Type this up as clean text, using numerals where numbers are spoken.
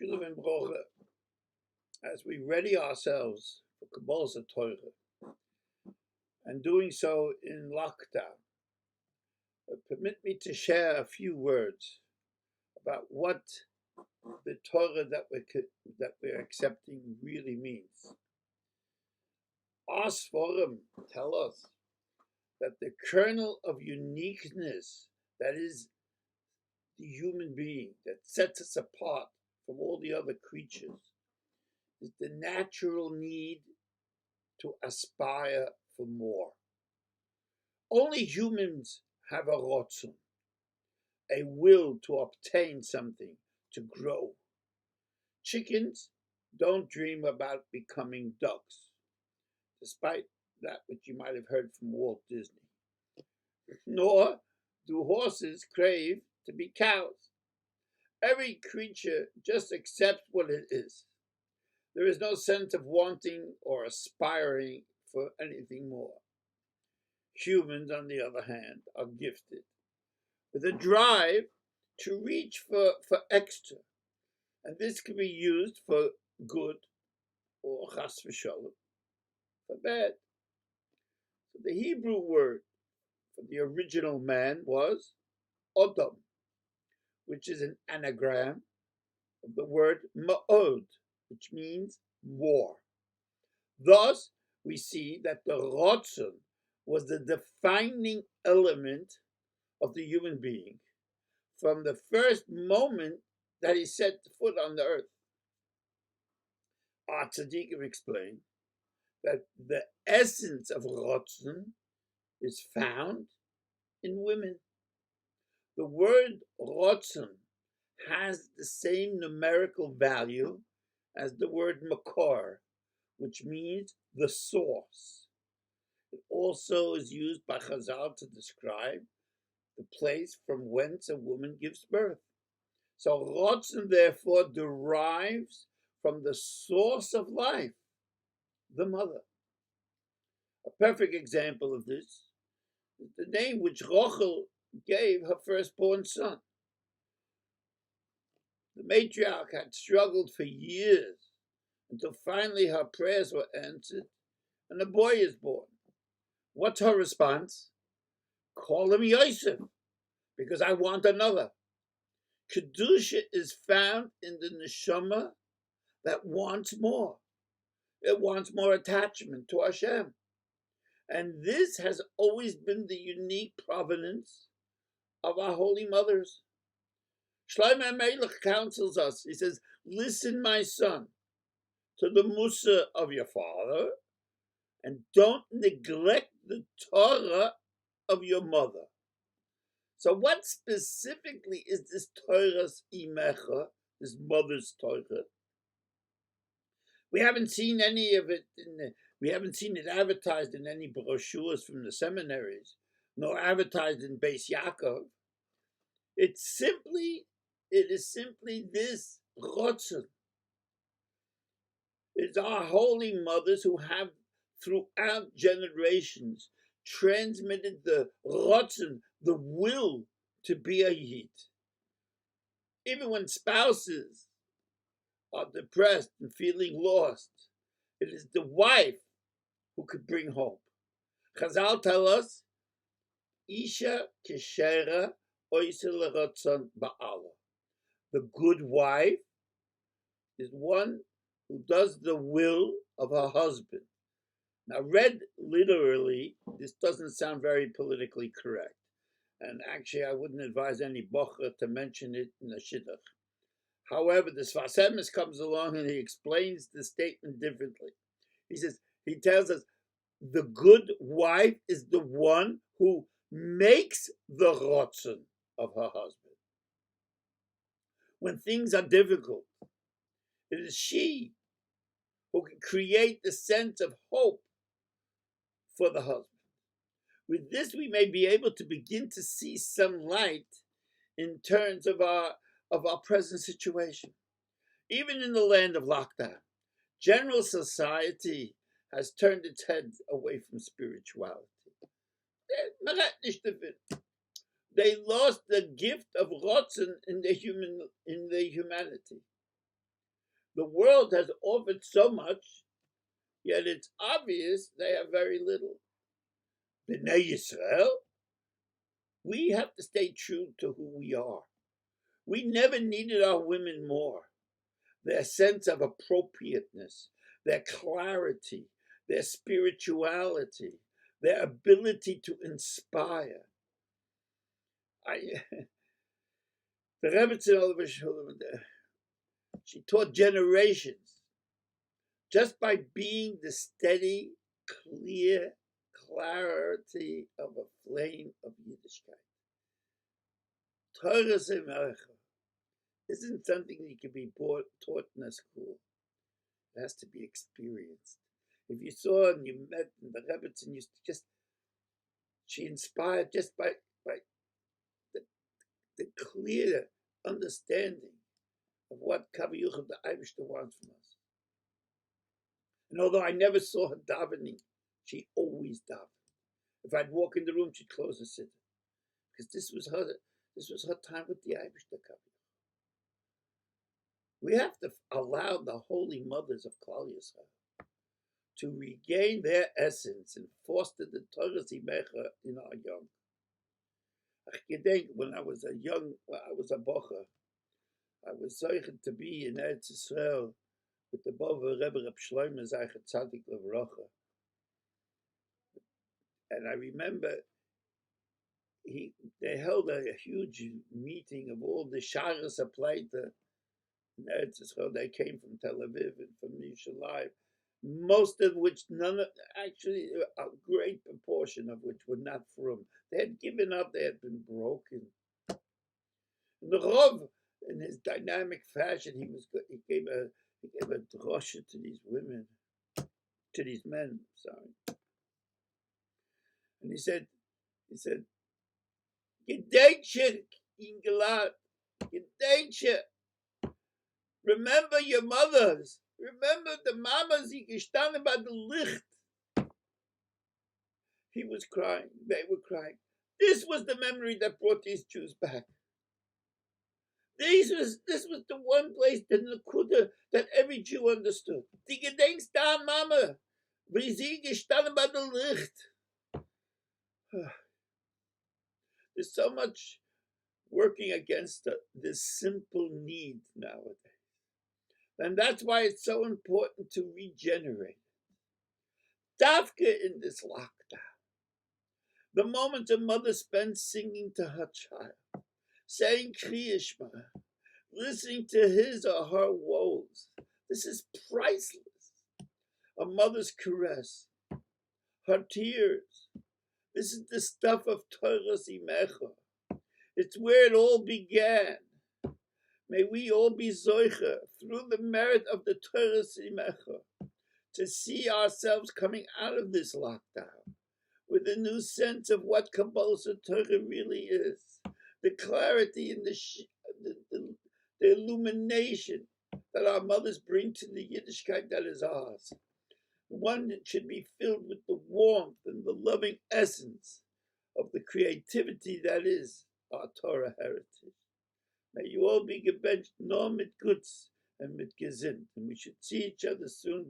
Reuven Brocha, as we ready ourselves for Kabolas Torah, and doing so in lockdown, permit me to share a few words about what the Torah that we're accepting really means. Our Sforim tell us that the kernel of uniqueness, that is the human being, that sets us apart from all the other creatures, is the natural need to aspire for more. Only humans have a rotzon, a will to obtain something, to grow. Chickens don't dream about becoming ducks, despite that which you might have heard from Walt Disney. Nor do horses crave to be cows. Every creature just accepts what it is. There is no sense of wanting or aspiring for anything more. Humans, on the other hand, are gifted with a drive to reach for extra. And this can be used for good or chas v'shalom, for bad. So the Hebrew word for the original man was Odom, which is an anagram of the word ma'od, which means more. Thus, we see that the rotzon was the defining element of the human being from the first moment that he set foot on the earth. Our tzaddikim explain that the essence of rotzon is found in women. The word rotzon has the same numerical value as the word makor, which means the source. It also is used by Chazal to describe the place from whence a woman gives birth. So rotzon therefore derives from the source of life, the mother. A perfect example of this is the name which Rochel gave her firstborn son. The matriarch had struggled for years until finally her prayers were answered and a boy is born. What's her response? Call him Yosef, because I want another. Kedusha is found in the neshama that wants more. It wants more attachment to Hashem. And this has always been the unique provenance of our holy mothers. Shlomo Melech counsels us. He says, listen, my son, to the Musa of your father, and don't neglect the Torah of your mother. So what specifically is this Torah's imecha, this mother's Torah? We haven't seen any of it, we haven't seen it advertised in any brochures from the seminaries, nor advertised in Beis Yaakov. It is simply this rotzon. It's our holy mothers who have, throughout generations, transmitted the rotzon, the will to be a yid. Even when spouses are depressed and feeling lost, it is the wife who could bring hope. Chazal tell us, Isha keshera oiseh lerotzon ba'ala. The good wife is one who does the will of her husband. Now, read literally, this doesn't sound very politically correct. And actually, I wouldn't advise any bocher to mention it in a shidduch. However, the Sfas Emes comes along and he explains the statement differently. He tells us, the good wife is the one who makes the rotzon of her husband. When things are difficult, it is she who can create the sense of hope for the husband. With this, we may be able to begin to see some light in terms of our present situation. Even in the land of lockdown, general society has turned its head away from spirituality. They lost the gift of rotzon in their humanity. The world has offered so much, yet it's obvious they have very little. B'nai Yisrael, we have to stay true to who we are. We never needed our women more. Their sense of appropriateness, their clarity, their spirituality, their ability to inspire. The Rebbe, she taught generations just by being the steady, clear clarity of a flame of Yiddishkeit. Torah isn't something that can be taught in a school. It has to be experienced. If you saw and you met in the Rebbetzin, she inspired just by the clear understanding of what Kaviyuchel the Eibishter wants from us. And although I never saw her davening, she always davened. If I'd walk in the room, she'd close the sitter, because this was her time with the Eibishter Kaviyuchel. We have to allow the holy mothers of Klal Yisrael to regain their essence and foster the Torah Zimecha in our young. When I was a bocher, I was zeichen to be in Eretz Yisrael with the Bava Rebbe Reb Shlomo Zeicher Tzadik Levracha. And I remember they held a huge meeting of all the Sharas Apleita in Eretz Yisrael. They came from Tel Aviv and from Yerushalayim, most of which, a great proportion of which were not from. They had given up, they had been broken. And the Rav, in his dynamic fashion, he gave a drosha to these women, to these men, sorry. And he said, Gedenkshe Ingelat, Gedenkshe, remember your mothers, remember the mamas, die gestanden bei der Licht. He was crying, they were crying. This was the memory that brought these Jews back. This was the one place, the Nakuda, that every Jew understood. Die gedenkst da, Mama, wie sie gestanden bei der Licht. There's so much working against this simple need nowadays. And that's why it's so important to regenerate. Dafka in this lockdown. The moment a mother spends singing to her child, saying Kriya Shema, listening to his or her woes, this is priceless. A mother's caress, her tears, this is the stuff of Torah Zimecha. It's where it all began. May we all be zoicha through the merit of the Torah Zimecha to see ourselves coming out of this lockdown with a new sense of what Kabolas Torah really is, the clarity and the illumination that our mothers bring to the Yiddishkeit that is ours. One that should be filled with the warmth and the loving essence of the creativity that is our Torah heritage. May you all be gebenched nur mit Guts and mit Gesinnt, and we should see each other soon.